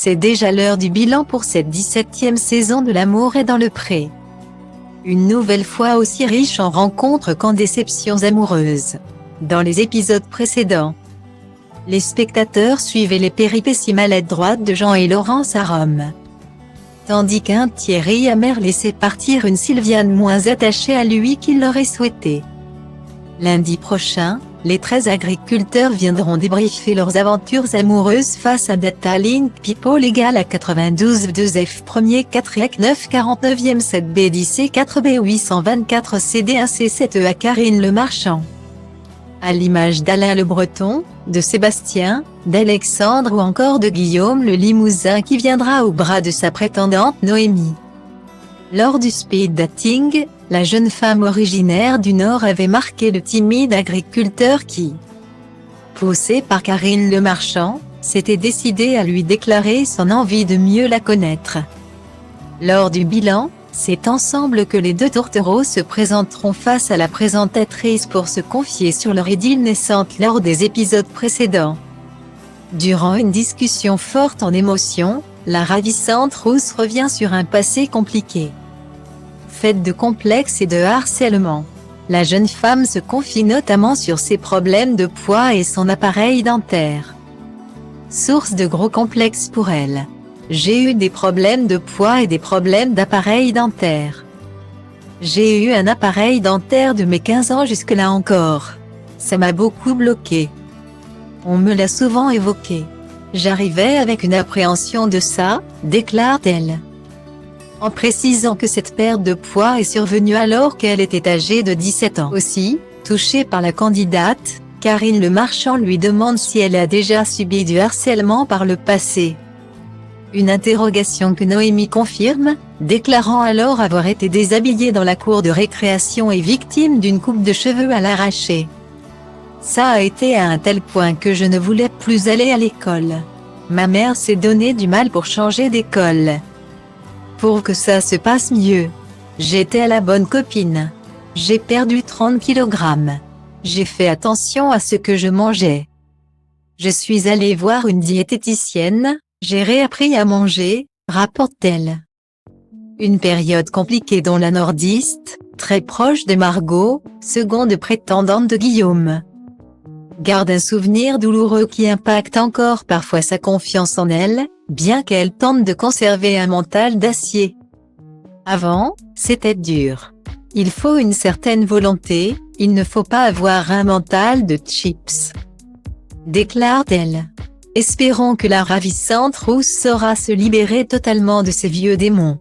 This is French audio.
C'est déjà l'heure du bilan pour cette 17e saison de L'amour est dans le pré. Une nouvelle fois aussi riche en rencontres qu'en déceptions amoureuses. Dans les épisodes précédents, les spectateurs suivaient les péripéties maladroites de Jean et Laurence à Rome. Tandis qu'un Thierry amer laissait partir une Sylviane moins attachée à lui qu'il l'aurait souhaité. Lundi prochain, les 13 agriculteurs viendront débriefer leurs aventures amoureuses face à Data Link People égale à 92 2F 1er 4 EAC 9 49e 7B 10 4B 824 CD 1 C7 à Karine Le Marchand. À l'image d'Alain Le Breton, de Sébastien, d'Alexandre ou encore de Guillaume le Limousin qui viendra au bras de sa prétendante Noémie. Lors du speed dating, la jeune femme originaire du Nord avait marqué le timide agriculteur qui, poussé par Karine Le Marchand, s'était décidé à lui déclarer son envie de mieux la connaître. Lors du bilan, c'est ensemble que les deux tourtereaux se présenteront face à la présentatrice pour se confier sur leur idylle naissante lors des épisodes précédents. Durant une discussion forte en émotions, la ravissante rousse revient sur un passé compliqué. Faite de complexes et de harcèlement, la jeune femme se confie notamment sur ses problèmes de poids et son appareil dentaire. Source de gros complexes pour elle. J'ai eu des problèmes de poids et des problèmes d'appareil dentaire. J'ai eu un appareil dentaire de mes 15 ans jusque-là encore. Ça m'a beaucoup bloqué. On me l'a souvent évoqué. J'arrivais avec une appréhension de ça, déclare-t-elle. En précisant que cette perte de poids est survenue alors qu'elle était âgée de 17 ans. Aussi, touchée par la candidate, Karine Le Marchand lui demande si elle a déjà subi du harcèlement par le passé. Une interrogation que Noémie confirme, déclarant alors avoir été déshabillée dans la cour de récréation et victime d'une coupe de cheveux à l'arraché. Ça a été à un tel point que je ne voulais plus aller à l'école. Ma mère s'est donné du mal pour changer d'école. Pour que ça se passe mieux. J'étais la bonne copine. J'ai perdu 30 kg. J'ai fait attention à ce que je mangeais. Je suis allée voir une diététicienne, j'ai réappris à manger, rapporte-t-elle. Une période compliquée dont la nordiste, très proche de Margot, seconde prétendante de Guillaume, garde un souvenir douloureux qui impacte encore parfois sa confiance en elle, bien qu'elle tente de conserver un mental d'acier. Avant, c'était dur. Il faut une certaine volonté, il ne faut pas avoir un mental de chips. Déclare-t-elle. Espérons que la ravissante rousse saura se libérer totalement de ses vieux démons.